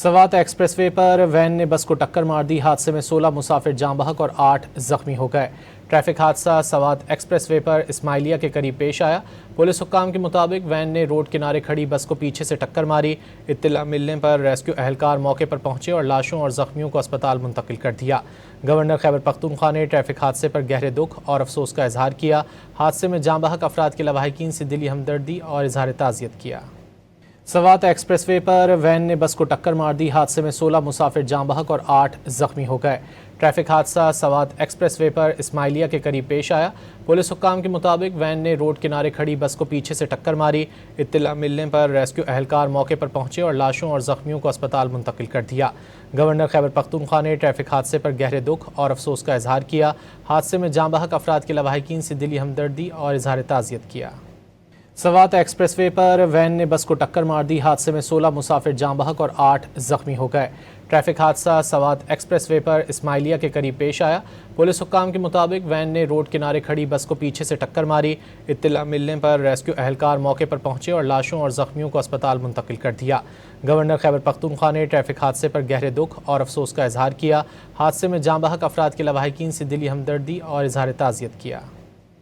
Swat expressway पर van ने बस को टक्कर मार दी। हादसे में 16 मुसाफिर जाँ बहक और 8 जख्मी हो गए। ट्रैफिक हादसा सवात एक्सप्रेसवे पर इस्माइलिया के करीब पेश आया। पुलिस हुक्काम के मुताबिक वैन ने रोड किनारे खड़ी बस को पीछे से टक्कर मारी। इत्तला मिलने पर रेस्क्यू एहलकार मौके पर पहुंचे और लाशों और जख्मियों को अस्पताल मुंतकिल कर दिया। गवर्नर खैबर पख्तूनख्वा ने ट्रैफिक हादसे पर गहरे दुख और अफसोस का इजहार किया। हादसे में जाँ बहक अफराद के लवाहिकीन से दिली हमदर्दी और इजहार ताज़ियत किया। सवात एक्सप्रेसवे पर वैन ने बस को टक्कर मार दी। हादसे में 16 मुसाफिर जाँ बहक और 8 जख्मी हो गए। ट्रैफिक हादसा सवात एक्सप्रेसवे पर इस्माइलिया के करीब पेश आया। पुलिस हुक्काम के मुताबिक वैन ने रोड किनारे खड़ी बस को पीछे से टक्कर मारी। इत्तला मिलने पर रेस्क्यू एहलकार मौके पर पहुंचे और लाशों और जख्मियों को अस्पताल मुंतकिल कर दिया। गवर्नर खैबर पख्तूनख्वा ने ट्रैफिक हादसे पर गहरे दुख और अफसोस का इजहार किया। हादसे में जाँ बहक अफराद के लवाहिकीन से दिली हमदर्दी और इजहार ताज़ियत किया। सवात एक्सप्रेसवे पर वैन ने बस को टक्कर मार दी। हादसे में 16 मुसाफिर जाँ बहक और 8 जख्मी हो गए। ट्रैफिक हादसा सवात एक्सप्रेसवे पर इस्माइलिया के करीब पेश आया। पुलिस हुक्काम के मुताबिक वैन ने रोड किनारे खड़ी बस को पीछे से टक्कर मारी। इत्तला मिलने पर रेस्क्यू एहलकार मौके पर पहुंचे और लाशों और जख्मियों को अस्पताल मुंतकिल कर दिया। गवर्नर खैबर पख्तूनख्वा ने ट्रैफिक हादसे पर गहरे दुख और अफसोस का इजहार किया। हादसे में जाँ बहक अफराद के लवाहिकीन से दिली हमदर्दी और इजहार ताज़ियत किया।